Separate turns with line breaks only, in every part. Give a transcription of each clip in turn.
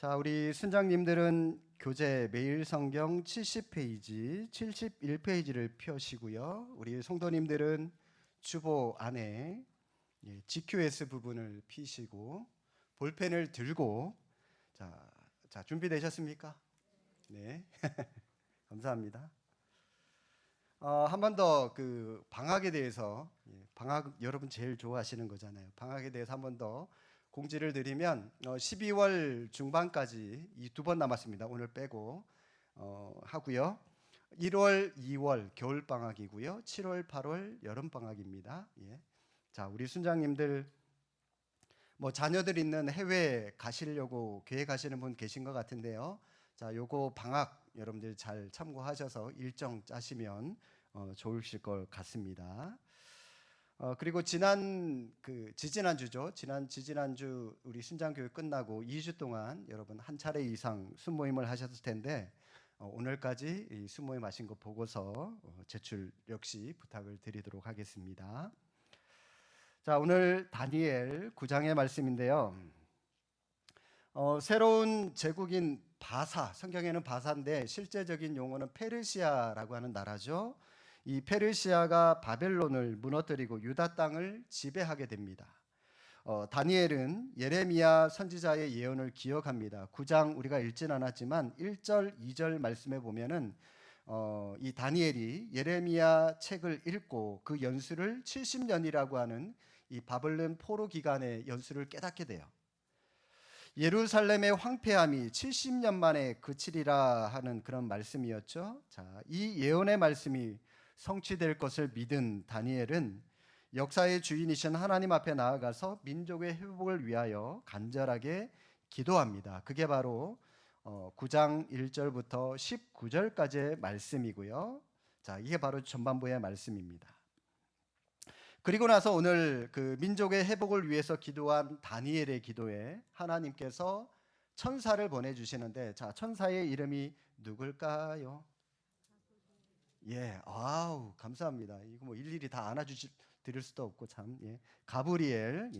자, 우리 순장님들은 교재 매일 성경 70페이지, 71페이지를 펴시고요. 우리 성도님들은 주보 안에 GQS 부분을 피시고 볼펜을 들고 자, 준비되셨습니까? 네. 감사합니다. 한 번 더 그 방학에 대해서, 방학 여러분 제일 좋아하시는 거잖아요. 방학에 대해서 한 번 더 공지를 드리면 12월 중반까지 이 두 번 남았습니다. 오늘 빼고 하고요. 1월, 2월 겨울 방학이고요. 7월, 8월 여름 방학입니다. 예. 자, 우리 순장님들 뭐 자녀들 있는 해외 가시려고 계획하시는 분 계신 것 같은데요. 자, 요거 방학 여러분들 잘 참고하셔서 일정 짜시면 좋으실 것 같습니다. 그리고 지지난주죠. 지지난주 우리 순장교육 끝나고 2주 동안 여러분 한 차례 이상 순모임을 하셨을 텐데 오늘까지 이 순모임 하신 거 보고서 제출 역시 부탁을 드리도록 하겠습니다. 자, 오늘 다니엘 9장의 말씀인데요. 새로운 제국인 바사, 성경에는 바사인데 실제적인 용어는 페르시아라고 하는 나라죠. 이 페르시아가 바벨론을 무너뜨리고 유다 땅을 지배하게 됩니다. 다니엘은 예레미야 선지자의 예언을 기억합니다. 9장 우리가 읽진 않았지만 1절, 2절 말씀에 보면은 이 다니엘이 예레미야 책을 읽고 그 연수를 70년이라고 하는 이 바벨론 포로 기간의 연수를 깨닫게 돼요. 예루살렘의 황폐함이 70년 만에 그치리라 하는 그런 말씀이었죠. 자, 이 예언의 말씀이 성취될 것을 믿은 다니엘은 역사의 주인이신 하나님 앞에 나아가서 민족의 회복을 위하여 간절하게 기도합니다. 그게 바로 9장 1절부터 19절까지의 말씀이고요. 자, 이게 바로 전반부의 말씀입니다. 그리고 나서 오늘 그 민족의 회복을 위해서 기도한 다니엘의 기도에 하나님께서 천사를 보내주시는데, 자, 천사의 이름이 누굴까요? 예, 아우 감사합니다. 이거 뭐 일일이 다 안아드릴 수도 없고 참, 가브리엘,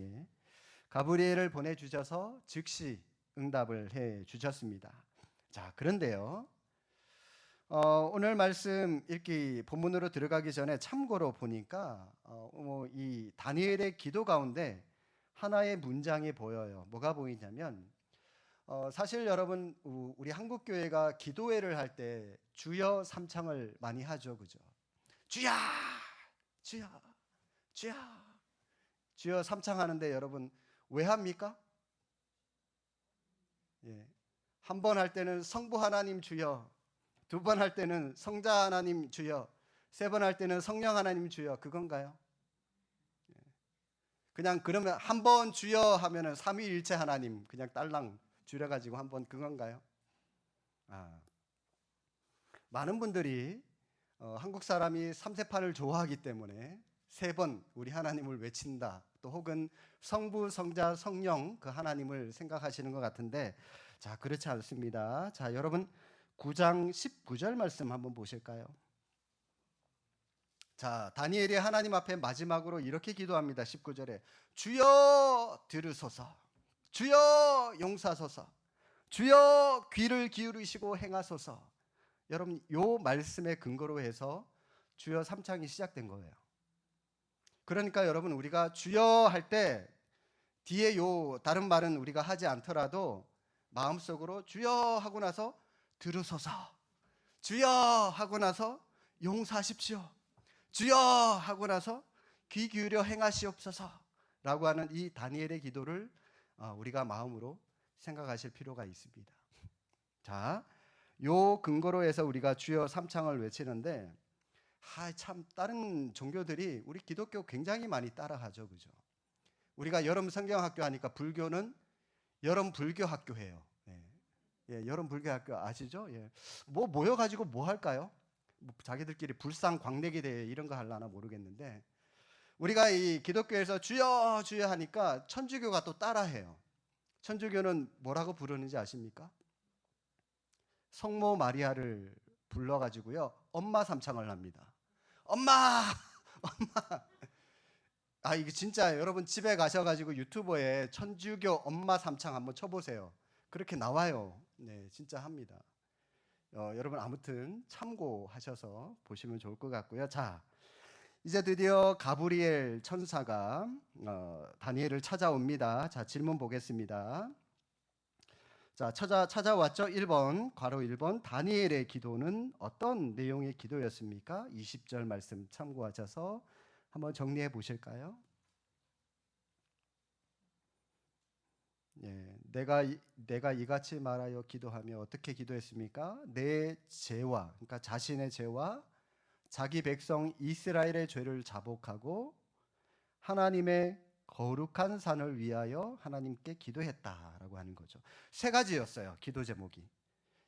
가브리엘을 보내주셔서 즉시 응답을 해 주셨습니다. 자, 그런데요. 오늘 말씀 읽기 본문으로 들어가기 전에 참고로 보니까 이 다니엘의 기도 가운데 하나의 문장이 보여요. 뭐가 보이냐면 사실 여러분 우리 한국 교회가 기도회를 할 때 주여 삼창을 많이 하죠, 그죠? 주여, 주여, 주여, 주여 삼창하는데 여러분 왜 합니까? 한 번 할 때는 성부 하나님 주여, 두 번 할 때는 성자 하나님 주여, 세 번 할 때는 성령 하나님 주여, 그건가요? 그냥 그러면 한 번 주여 하면은 삼위일체 하나님 그냥 딸랑 줄여가지고 한 번 그건가요? 많은 분들이 한국 사람이 삼세판을 좋아하기 때문에 세 번 우리 하나님을 외친다, 또 혹은 성부, 성자, 성령 그 하나님을 생각하시는 것 같은데, 자, 그렇지 않습니다. 자, 여러분 9장 19절 말씀 한번 보실까요? 자, 다니엘이 하나님 앞에 마지막으로 이렇게 기도합니다. 19절에 주여 들으소서, 주여 용서하소서, 주여 귀를 기울이시고 행하소서. 여러분 요 말씀의 근거로 해서 주여 삼창이 시작된 거예요. 그러니까 여러분 우리가 주여 할 때 뒤에 요 다른 말은 우리가 하지 않더라도 마음속으로 주여 하고 나서 들으소서, 주여 하고 나서 용서하십시오, 주여 하고 나서 귀 기울여 행하시옵소서 라고 하는 이 다니엘의 기도를 우리가 마음으로 생각하실 필요가 있습니다. 자, 요 근거로 해서 우리가 주여 삼창을 외치는데, 참 다른 종교들이 우리 기독교 굉장히 많이 따라하죠, 그죠? 우리가 여름 성경학교 하니까 불교는 여름 불교학교예요. 여름 불교학교 아시죠? 뭐 모여가지고 뭐 할까요? 자기들끼리 불상 광내기 대회 이런 거 하려나 모르겠는데, 우리가 이 기독교에서 주여 주여 하니까 천주교가 또 따라해요. 천주교는 뭐라고 부르는지 아십니까? 성모 마리아를 불러가지고요 엄마 삼창을 합니다. 엄마, 엄마. 이게 진짜예요. 여러분 집에 가셔가지고 유튜브에 천주교 엄마 삼창 한번 쳐보세요. 그렇게 나와요. 네, 진짜 합니다. 여러분 아무튼 참고하셔서 보시면 좋을 것 같고요. 자, 이제 드디어 가브리엘 천사가 다니엘을 찾아옵니다. 자, 질문 보겠습니다. 자, 찾아왔죠? 1번, 괄호 1번. 다니엘의 기도는 어떤 내용의 기도였습니까? 20절 말씀 참고하셔서 한번 정리해 보실까요? 예, 내가 이같이 말하여 기도하며 어떻게 기도했습니까? 내 죄와, 그러니까 자신의 죄와 자기 백성 이스라엘의 죄를 자복하고 하나님의 거룩한 산을 위하여 하나님께 기도했다라고 하는 거죠. 세 가지였어요. 기도 제목이.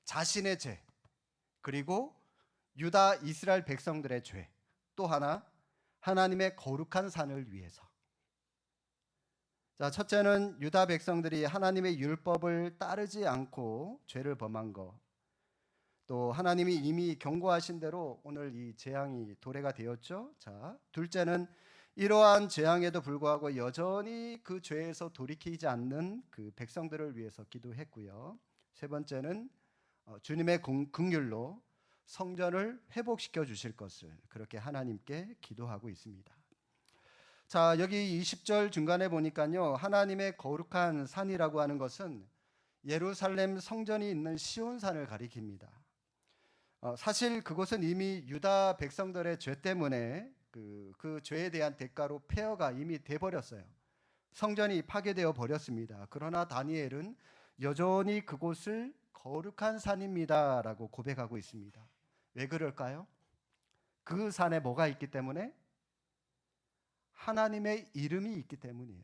자신의 죄, 그리고 유다 이스라엘 백성들의 죄, 또 하나 하나님의 거룩한 산을 위해서. 자, 첫째는 유다 백성들이 하나님의 율법을 따르지 않고 죄를 범한 것. 또 하나님이 이미 경고하신 대로 오늘 이 재앙이 도래가 되었죠. 자, 둘째는 이러한 재앙에도 불구하고 여전히 그 죄에서 돌이키지 않는 그 백성들을 위해서 기도했고요. 세 번째는 주님의 긍휼로 성전을 회복시켜 주실 것을 그렇게 하나님께 기도하고 있습니다. 자, 여기 20절 중간에 보니까요, 하나님의 거룩한 산이라고 하는 것은 예루살렘 성전이 있는 시온산을 가리킵니다. 사실 그곳은 이미 유다 백성들의 죄 때문에 그 죄에 대한 대가로 폐허가 이미 돼버렸어요. 성전이 파괴되어 버렸습니다. 그러나 다니엘은 여전히 그곳을 거룩한 산입니다라고 고백하고 있습니다. 왜 그럴까요? 그 산에 뭐가 있기 때문에? 하나님의 이름이 있기 때문이에요.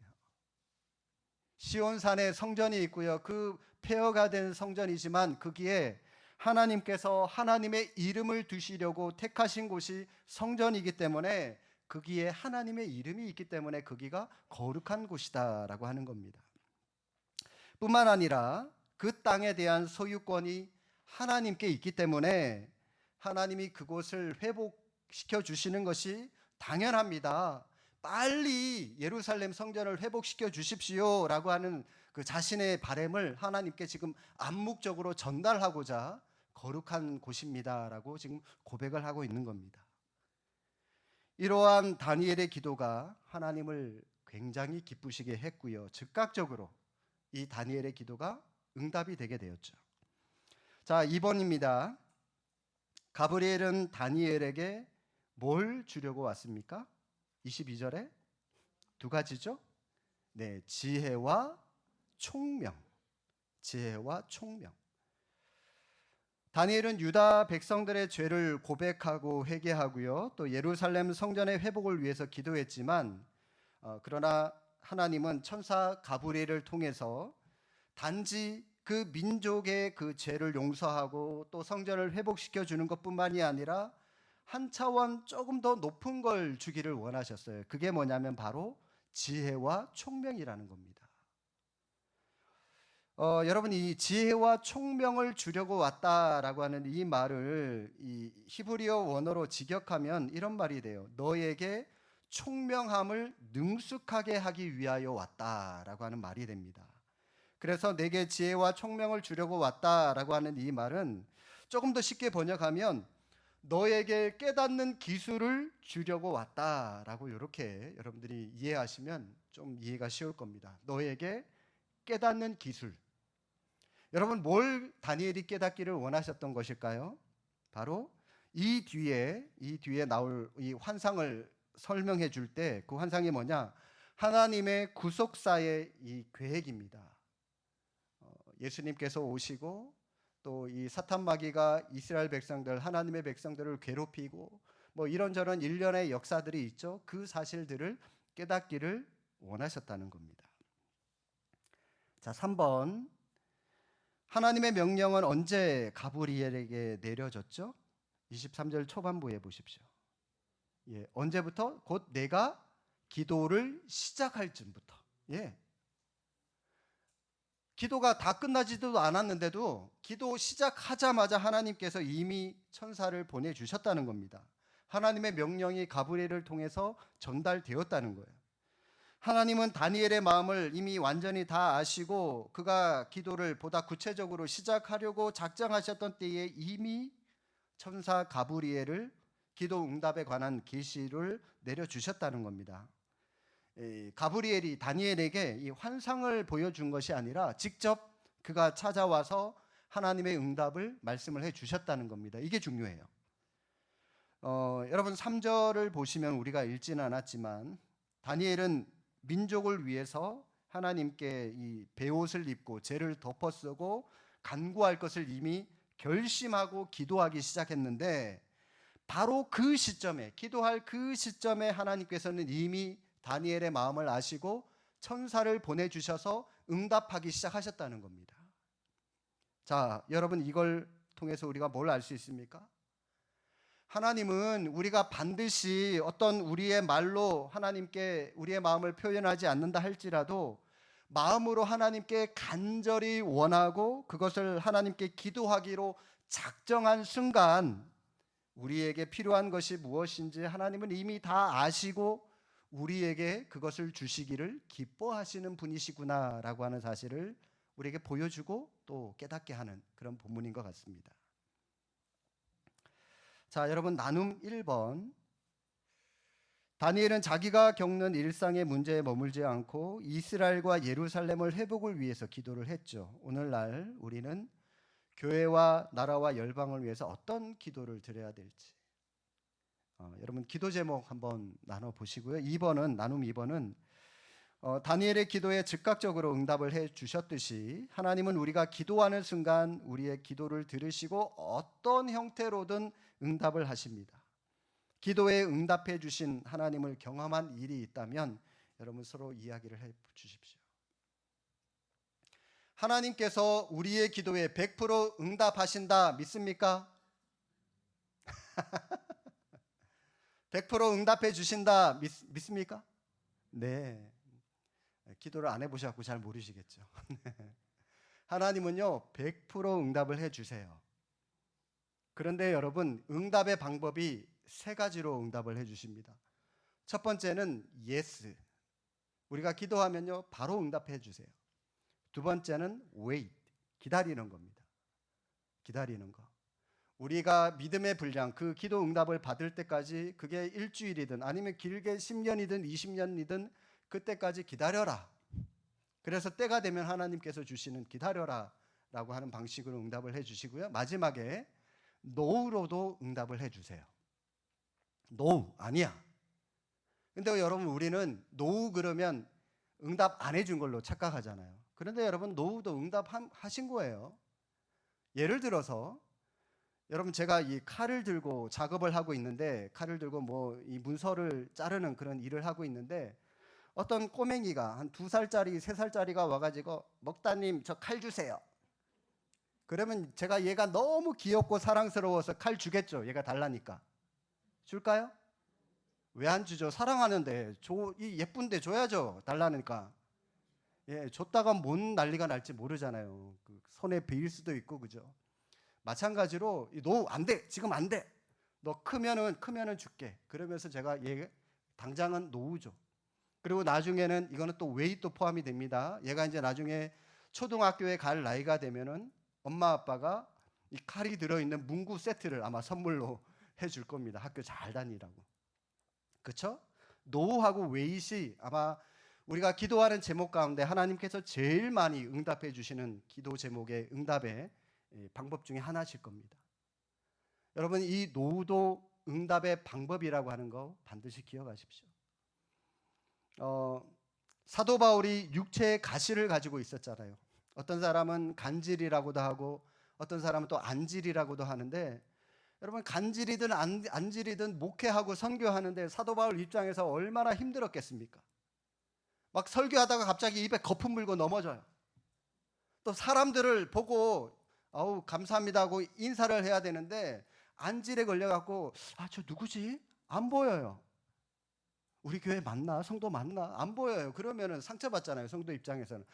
시온산에 성전이 있고요. 그 폐허가 된 성전이지만 거기에 하나님께서 하나님의 이름을 두시려고 택하신 곳이 성전이기 때문에 거기에 하나님의 이름이 있기 때문에 거기가 거룩한 곳이다라고 하는 겁니다. 뿐만 아니라 그 땅에 대한 소유권이 하나님께 있기 때문에 하나님이 그곳을 회복시켜 주시는 것이 당연합니다. 빨리 예루살렘 성전을 회복시켜 주십시오라고 하는 그 자신의 바람을 하나님께 지금 암묵적으로 전달하고자 거룩한 곳입니다라고 지금 고백을 하고 있는 겁니다. 이러한 다니엘의 기도가 하나님을 굉장히 기쁘시게 했고요. 즉각적으로 이 다니엘의 기도가 응답이 되게 되었죠. 자, 2번입니다. 가브리엘은 다니엘에게 뭘 주려고 왔습니까? 22절에 두 가지죠. 네, 지혜와 총명. 지혜와 총명. 다니엘은 유다 백성들의 죄를 고백하고 회개하고요. 또 예루살렘 성전의 회복을 위해서 기도했지만 그러나 하나님은 천사 가브리엘을 통해서 단지 그 민족의 그 죄를 용서하고 또 성전을 회복시켜 주는 것뿐만이 아니라 한 차원 조금 더 높은 걸 주기를 원하셨어요. 그게 뭐냐면 바로 지혜와 총명이라는 겁니다. 여러분, 이 지혜와 총명을 주려고 왔다라고 하는 이 말을 이 히브리어 원어로 직역하면 이런 말이 돼요. 너에게 총명함을 능숙하게 하기 위하여 왔다라고 하는 말이 됩니다. 그래서 내게 지혜와 총명을 주려고 왔다라고 하는 이 말은 조금 더 쉽게 번역하면 너에게 깨닫는 기술을 주려고 왔다라고 이렇게 여러분들이 이해하시면 좀 이해가 쉬울 겁니다. 너에게 깨닫는 기술. 여러분, 뭘 다니엘이 깨닫기를 원하셨던 것일까요? 바로 이 뒤에 나올 이 환상을 설명해 줄 때 그 환상이 뭐냐? 하나님의 구속사의 이 계획입니다. 예수님께서 오시고 또 이 사탄 마귀가 이스라엘 백성들, 하나님의 백성들을 괴롭히고 뭐 이런저런 일련의 역사들이 있죠. 그 사실들을 깨닫기를 원하셨다는 겁니다. 자, 3번. 하나님의 명령은 언제 가브리엘에게 내려졌죠? 23절 초반부에 보십시오. 예, 언제부터? 곧 내가 기도를 시작할 즈음부터. 예. 기도가 다 끝나지도 않았는데도 기도 시작하자마자 하나님께서 이미 천사를 보내주셨다는 겁니다. 하나님의 명령이 가브리엘을 통해서 전달되었다는 거예요. 하나님은 다니엘의 마음을 이미 완전히 다 아시고 그가 기도를 보다 구체적으로 시작하려고 작정하셨던 때에 이미 천사 가브리엘을 기도 응답에 관한 계시를 내려주셨다는 겁니다. 가브리엘이 다니엘에게 이 환상을 보여준 것이 아니라 직접 그가 찾아와서 하나님의 응답을 말씀을 해주셨다는 겁니다. 이게 중요해요. 여러분 3절을 보시면 우리가 읽지는 않았지만 다니엘은 민족을 위해서 하나님께 이 베옷을 입고 죄를 덮어쓰고 간구할 것을 이미 결심하고 기도하기 시작했는데 바로 그 시점에 기도할 그 시점에 하나님께서는 이미 다니엘의 마음을 아시고 천사를 보내주셔서 응답하기 시작하셨다는 겁니다. 자, 여러분 이걸 통해서 우리가 뭘 알 수 있습니까? 하나님은 우리가 반드시 어떤 우리의 말로 하나님께 우리의 마음을 표현하지 않는다 할지라도 마음으로 하나님께 간절히 원하고 그것을 하나님께 기도하기로 작정한 순간 우리에게 필요한 것이 무엇인지 하나님은 이미 다 아시고 우리에게 그것을 주시기를 기뻐하시는 분이시구나라고 하는 사실을 우리에게 보여주고 또 깨닫게 하는 그런 본문인 것 같습니다. 자, 여러분 나눔 1번. 다니엘은 자기가 겪는 일상의 문제에 머물지 않고 이스라엘과 예루살렘을 회복을 위해서 기도를 했죠. 오늘날 우리는 교회와 나라와 열방을 위해서 어떤 기도를 드려야 될지 여러분 기도 제목 한번 나눠보시고요. 2번은 나눔 2번은 다니엘의 기도에 즉각적으로 응답을 해 주셨듯이 하나님은 우리가 기도하는 순간 우리의 기도를 들으시고 어떤 형태로든 응답을 하십니다. 기도에 응답해 주신 하나님을 경험한 일이 있다면 여러분 서로 이야기를 해 주십시오. 하나님께서 우리의 기도에 100% 응답하신다 믿습니까? 100% 응답해 주신다 믿습니까? 네. 기도를 안 해보셔서 잘 모르시겠죠. 하나님은요 100% 응답을 해주세요. 그런데 여러분 응답의 방법이 세 가지로 응답을 해주십니다. 첫 번째는 yes. 우리가 기도하면요 바로 응답해 주세요. 두 번째는 wait. 기다리는 겁니다. 기다리는 거. 우리가 믿음의 분량, 그 기도 응답을 받을 때까지 그게 일주일이든 아니면 길게 10년이든 20년이든 그때까지 기다려라. 그래서 때가 되면 하나님께서 주시는 기다려라 라고 하는 방식으로 응답을 해주시고요. 마지막에 no로도 응답을 해주세요. no, 아니야. 근데 여러분 우리는 no 그러면 응답 안 해준 걸로 착각하잖아요. 그런데 여러분 no도 응답하신 거예요. 예를 들어서 여러분 제가 이 칼을 들고 작업을 하고 있는데 칼을 들고 뭐 이 문서를 자르는 그런 일을 하고 있는데 어떤 꼬맹이가 한 2살짜리 3살짜리가 와가지고 목사님 저 칼 주세요. 그러면 제가 얘가 너무 귀엽고 사랑스러워서 칼 주겠죠. 얘가 달라니까. 줄까요? 왜 안 주죠? 사랑하는데 이 예쁜데 줘야죠. 달라니까. 예, 줬다가 뭔 난리가 날지 모르잖아요. 그 손에 베일 수도 있고 그죠? 마찬가지로 너 안 돼. 지금 안 돼. 너 크면은 줄게. 그러면서 제가 얘 당장은 놓으죠. 그리고 나중에는 이거는 또 웨이도 포함이 됩니다. 얘가 이제 나중에 초등학교에 갈 나이가 되면은 엄마 아빠가 이 칼이 들어있는 문구 세트를 아마 선물로 해줄 겁니다. 학교 잘 다니라고. 그렇죠? 노하고 웨이시 아마 우리가 기도하는 제목 가운데 하나님께서 제일 많이 응답해 주시는 기도 제목의 응답의 방법 중에 하나실 겁니다. 여러분 이 노도 응답의 방법이라고 하는 거 반드시 기억하십시오. 사도 바울이 육체의 가시를 가지고 있었잖아요. 어떤 사람은 간질이라고도 하고 어떤 사람은 또 안질이라고도 하는데 여러분 간질이든 안질이든 목회하고 선교하는데 사도 바울 입장에서 얼마나 힘들었겠습니까? 막 설교하다가 갑자기 입에 거품 물고 넘어져요. 또 사람들을 보고 아우 감사합니다 하고 인사를 해야 되는데 안질에 걸려갖고 저 누구지? 안 보여요. 우리 교회 맞나? 성도 맞나? 안 보여요. 그러면은 상처받잖아요. 성도 입장에서는.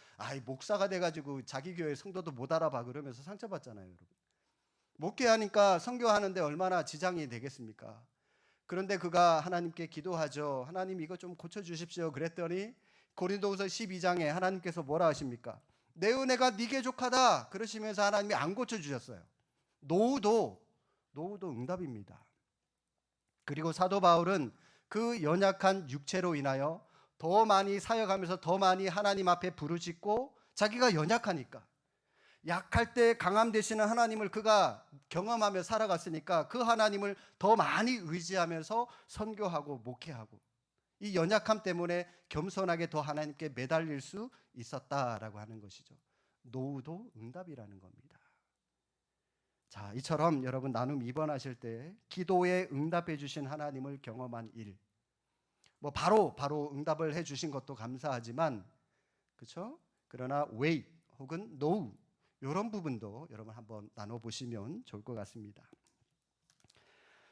목사가 돼가지고 자기 교회 성도도 못 알아봐. 그러면서 상처받잖아요. 여러분. 목회하니까 선교하는데 얼마나 지장이 되겠습니까? 그런데 그가 하나님께 기도하죠. 하나님 이거 좀 고쳐주십시오. 그랬더니 고린도후서 12장에 하나님께서 뭐라 하십니까? 내 은혜가 네게 족하다 그러시면서 하나님이 안 고쳐주셨어요. 노후도 응답입니다. 그리고 사도 바울은 그 연약한 육체로 인하여 더 많이 사역하면서 더 많이 하나님 앞에 부르짖고, 자기가 연약하니까, 약할 때 강함 되시는 하나님을 그가 경험하며 살아갔으니까 그 하나님을 더 많이 의지하면서 선교하고 목회하고, 이 연약함 때문에 겸손하게 더 하나님께 매달릴 수 있었다라고 하는 것이죠. 노후도 응답이라는 겁니다. 자, 이처럼 여러분 나눔 입원하실 때 기도에 응답해 주신 하나님을 경험한 일, 뭐 바로 응답을 해 주신 것도 감사하지만, 그렇죠? 그러나 wait 혹은 no 이런 부분도 여러분 한번 나눠 보시면 좋을 것 같습니다.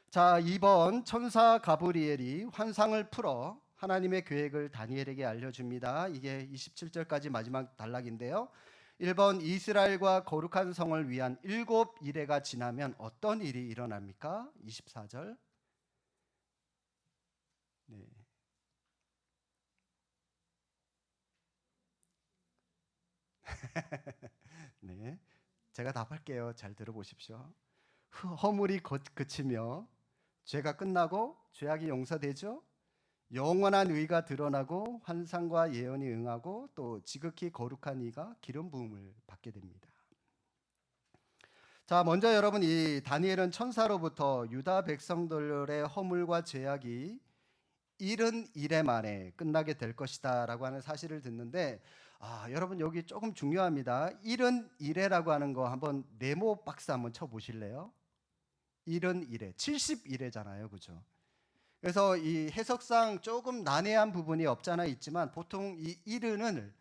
자, 2번 천사 가브리엘이 환상을 풀어 하나님의 계획을 다니엘에게 알려줍니다. 이게 27절까지 마지막 단락인데요. 1번 이스라엘과 거룩한 성을 위한 7일회가 지나면 어떤 일이 일어납니까? 24절. 네. 네. 제가 답할게요. 잘 들어보십시오. 허물이 그치며 죄가 끝나고 죄악이 용서되죠. 영원한 의가 드러나고 환상과 예언이 응하고 또 지극히 거룩한 이가 기름 부음을 받게 됩니다. 자, 먼저 여러분, 이 다니엘은 천사로부터 유다 백성들의 허물과 죄악이 70일에 만에 끝나게 될 것이다 라고 하는 사실을 듣는데, 여러분 여기 조금 중요합니다. 70일에라고 하는 거 한번 네모 박스 한번 쳐보실래요? 70일에 70일에잖아요, 그죠? 그래서 이 해석상 조금 난해한 부분이 없잖아 있지만, 보통 이 70을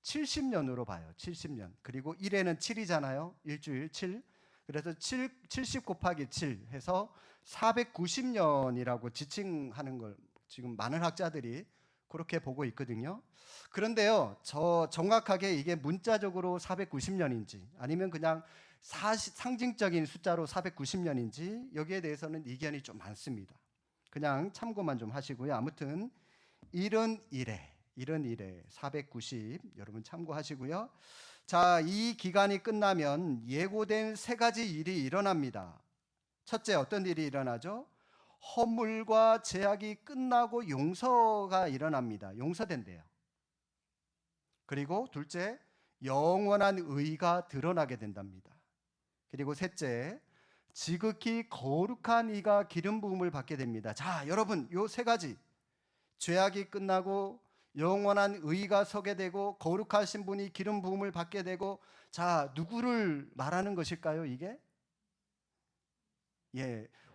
70년으로 봐요. 70년. 그리고 1에는 7이잖아요. 일주일 7. 그래서 70 곱하기 7 해서 490년이라고 지칭하는 걸 지금 많은 학자들이 그렇게 보고 있거든요. 그런데요, 저 정확하게 이게 문자적으로 490년인지 아니면 그냥 상징적인 숫자로 490년인지 여기에 대해서는 이견이 좀 많습니다. 그냥 참고만 좀 하시고요. 아무튼 70일에 490 여러분 참고하시고요. 자, 이 기간이 끝나면 예고된 세 가지 일이 일어납니다. 첫째, 어떤 일이 일어나죠? 허물과 죄악이 끝나고 용서가 일어납니다. 용서된대요. 그리고 둘째, 영원한 의가 드러나게 된답니다. 그리고 셋째, 지극히 거룩한 이가 기름 부음을 받게 됩니다. 자, 여러분, 요 세 가지, 죄악이 끝나고 영원한 의가 서게 되고 거룩하신 분이 기름 부음을 받게 되고, 자, 누구를 말하는 것일까요, 이게?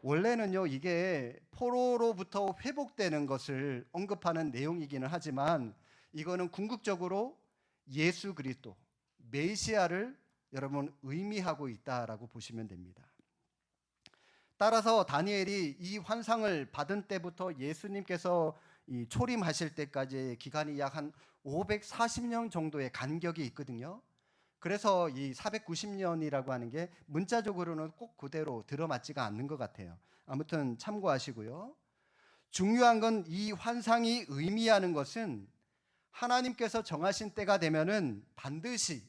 원래는요, 이게 포로로부터 회복되는 것을 언급하는 내용이기는 하지만, 이거는 궁극적으로 예수 그리스도 메시아를 여러분 의미하고 있다라고 보시면 됩니다. 따라서 다니엘이 이 환상을 받은 때부터 예수님께서 이 초림하실 때까지의 기간이 약 한 540년 정도의 간격이 있거든요. 그래서 이 490년이라고 하는 게 문자적으로는 꼭 그대로 들어맞지가 않는 것 같아요. 아무튼 참고하시고요. 중요한 건 이 환상이 의미하는 것은 하나님께서 정하신 때가 되면은 반드시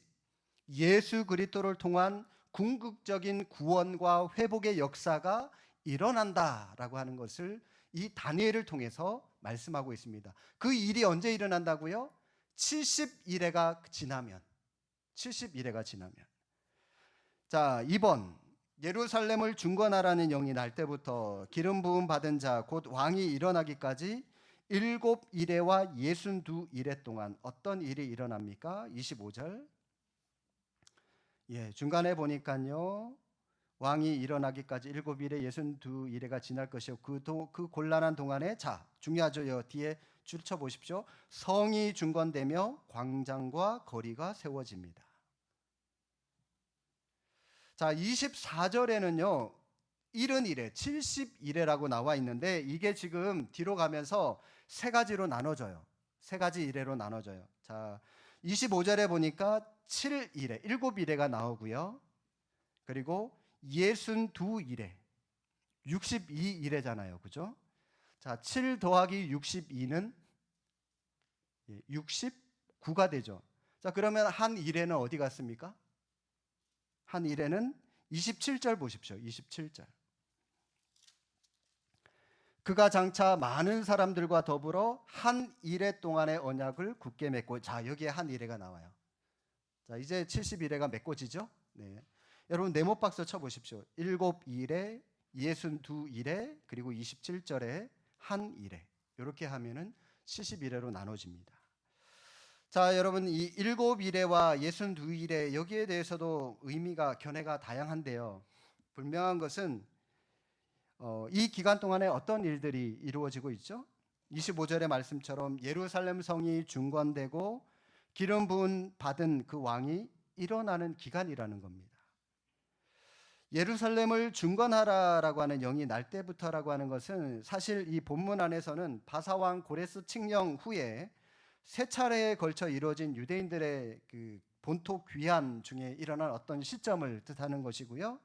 예수 그리스도를 통한 궁극적인 구원과 회복의 역사가 일어난다라고 하는 것을 이 다니엘을 통해서 말씀하고 있습니다. 그 일이 언제 일어난다고요? 70일회가 지나면. 70일회가 지나면. 자, 2번 예루살렘을 중건하라는 영이 날 때부터 기름 부음 받은 자 곧 왕이 일어나기까지 7일회와 62일회 동안 어떤 일이 일어납니까? 25절. 중간에 보니까요, 왕이 일어나기까지 7일에 62일회가 지날 것이요, 그 곤란한 동안에, 자, 중요하죠. 뒤에 줄 쳐 보십시오. 성이 중건되며 광장과 거리가 세워집니다. 자, 24절에는요 70일회, 70일회라고 나와 있는데, 이게 지금 뒤로 가면서 세 가지로 나눠져요. 세 가지 일회로 나눠져요. 자, 25절에 보니까 7일회, 7일회가 나오고요. 그리고 62일회, 62일회잖아요. 그죠? 자, 7 더하기 62는 69가 되죠. 자, 그러면 한 일에는 어디 갔습니까? 한 일에는 27절 보십시오. 27절. 그가 장차 많은 사람들과 더불어 한 일해 동안의 언약을 굳게 맺고, 자, 여기에 한 일해가 나와요. 자, 이제 71회가 맺고지죠? 네. 여러분 네모 박스 쳐 보십시오. 7일에 62일에 그리고 27절에 한 일에. 이렇게 하면은 71회로 나눠집니다. 자, 여러분 이 7일에와 62일에 여기에 대해서도 의미가 견해가 다양한데요. 분명한 것은 이 기간 동안에 어떤 일들이 이루어지고 있죠? 25절의 말씀처럼 예루살렘 성이 중건되고 기름 부은 받은 그 왕이 일어나는 기간이라는 겁니다. 예루살렘을 중건하라라고 하는 영이 날 때부터라고 하는 것은 사실 이 본문 안에서는 바사왕 고레스 칙령 후에 세 차례에 걸쳐 이루어진 유대인들의 그 본토 귀환 중에 일어난 어떤 시점을 뜻하는 것이고요.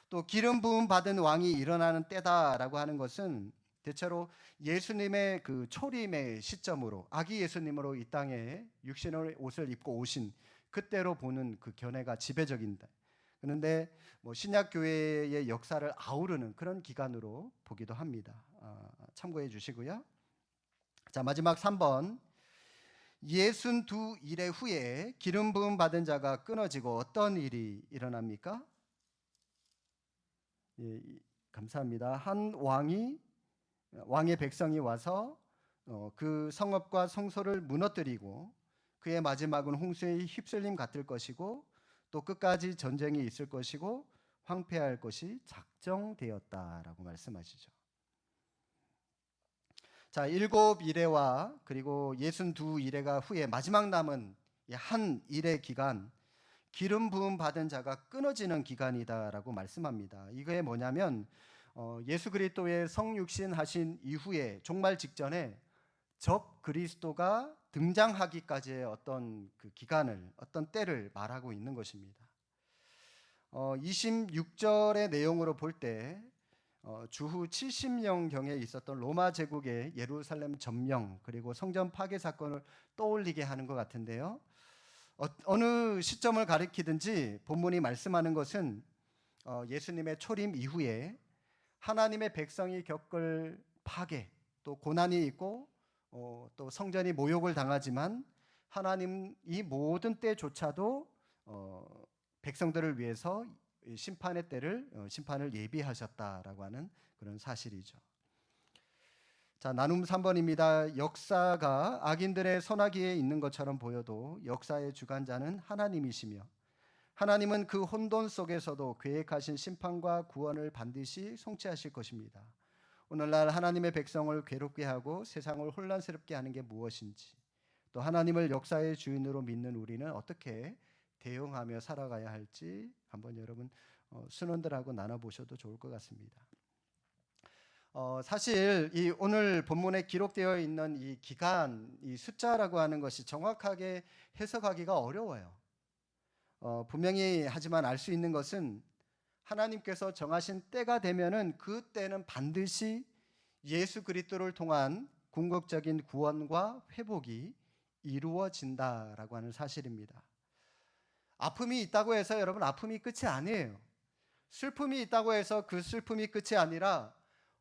또 기름 부음 받은 왕이 일어나는 때다라고 하는 것은 대체로 예수님의 그 초림의 시점으로 아기 예수님으로 이 땅에 육신의 옷을 입고 오신 그때로 보는 그 견해가 지배적인데, 그런데 신약 교회의 역사를 아우르는 그런 기간으로 보기도 합니다. 참고해 주시고요. 자, 마지막 3번. 62일의 후에 기름 부음 받은 자가 끊어지고 어떤 일이 일어납니까? 예, 감사합니다. 한 왕의 백성이 와서 그 성읍과 성소를 무너뜨리고 그의 마지막은 홍수에 휩쓸림 같을 것이고 또 끝까지 전쟁이 있을 것이고 황폐할 것이 작정되었다라고 말씀하시죠. 자, 7일에와 그리고 62일에가 후에 마지막 남은 한 일의 기간, 기름 부음 받은 자가 끊어지는 기간이다라고 말씀합니다. 이게 뭐냐면 예수 그리스도의 성육신 하신 이후에 종말 직전에 적 그리스도가 등장하기까지의 어떤 그 기간을, 어떤 때를 말하고 있는 것입니다. 26절의 내용으로 볼 때 주후 70년경에 있었던 로마 제국의 예루살렘 점령 그리고 성전 파괴 사건을 떠올리게 하는 것 같은데요. 어느 시점을 가리키든지 본문이 말씀하는 것은 예수님의 초림 이후에 하나님의 백성이 겪을 파괴, 또 고난이 있고 또 성전이 모욕을 당하지만 하나님 이 모든 때조차도 백성들을 위해서 심판의 때를 심판을 예비하셨다라고 하는 그런 사실이죠. 자, 나눔 3번입니다. 역사가 악인들의 손아귀에 있는 것처럼 보여도 역사의 주관자는 하나님이시며 하나님은 그 혼돈 속에서도 계획하신 심판과 구원을 반드시 성취하실 것입니다. 오늘날 하나님의 백성을 괴롭게 하고 세상을 혼란스럽게 하는 게 무엇인지, 또 하나님을 역사의 주인으로 믿는 우리는 어떻게 대응하며 살아가야 할지 한번 여러분 순원들하고 나눠보셔도 좋을 것 같습니다. 사실 이 오늘 본문에 기록되어 있는 이 기간, 이 숫자라고 하는 것이 정확하게 해석하기가 어려워요. 분명히 하지만 알 수 있는 것은 하나님께서 정하신 때가 되면은 그 때는 반드시 예수 그리스도를 통한 궁극적인 구원과 회복이 이루어진다라고 하는 사실입니다. 아픔이 있다고 해서 여러분 아픔이 끝이 아니에요. 슬픔이 있다고 해서 그 슬픔이 끝이 아니라,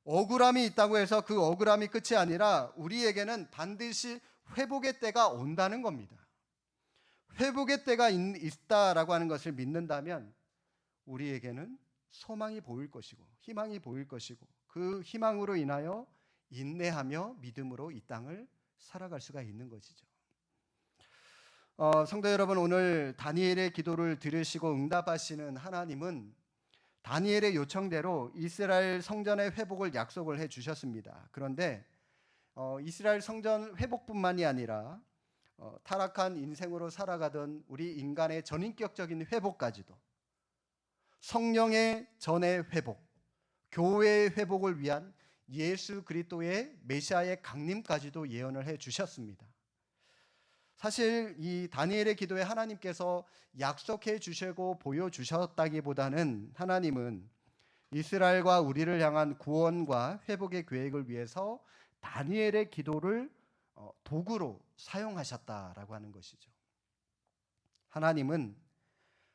억울함이 있다고 해서 그 억울함이 끝이 아니라 우리에게는 반드시 회복의 때가 온다는 겁니다. 회복의 때가 있다라고 하는 것을 믿는다면 우리에게는 소망이 보일 것이고 희망이 보일 것이고 그 희망으로 인하여 인내하며 믿음으로 이 땅을 살아갈 수가 있는 것이죠. 성도 여러분, 오늘 다니엘의 기도를 들으시고 응답하시는 하나님은 다니엘의 요청대로 이스라엘 성전의 회복을 약속을 해 주셨습니다. 그런데 이스라엘 성전 회복뿐만이 아니라 타락한 인생으로 살아가던 우리 인간의 전인격적인 회복까지도, 성령의 전의 회복, 교회의 회복을 위한 예수 그리스도의 메시아의 강림까지도 예언을 해 주셨습니다. 사실 이 다니엘의 기도에 하나님께서 약속해 주시고 보여주셨다기보다는 하나님은 이스라엘과 우리를 향한 구원과 회복의 계획을 위해서 다니엘의 기도를 도구로 사용하셨다라고 하는 것이죠. 하나님은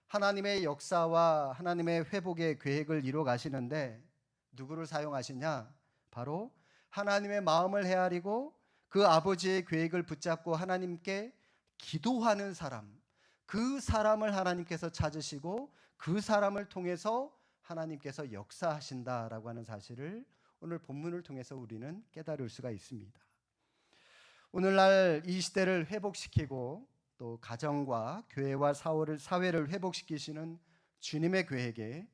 하나님의 역사와 하나님의 회복의 계획을 이루어 가시는데 누구를 사용하시냐? 바로 하나님의 마음을 헤아리고 그 아버지의 계획을 붙잡고 하나님께 기도하는 사람, 그 사람을 하나님께서 찾으시고 그 사람을 통해서 하나님께서 역사하신다라고 하는 사실을 오늘 본문을 통해서 우리는 깨달을 수가 있습니다. 오늘날 이 시대를 회복시키고 또 가정과 교회와 사회를 회복시키시는 주님의 계획에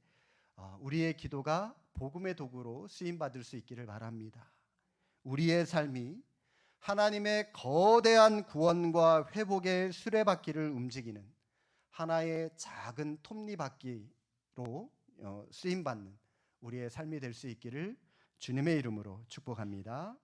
우리의 기도가 복음의 도구로 쓰임받을 수 있기를 바랍니다. 우리의 삶이 하나님의 거대한 구원과 회복의 수레바퀴를 움직이는 하나의 작은 톱니바퀴로 쓰임받는 우리의 삶이 될 수 있기를 주님의 이름으로 축복합니다.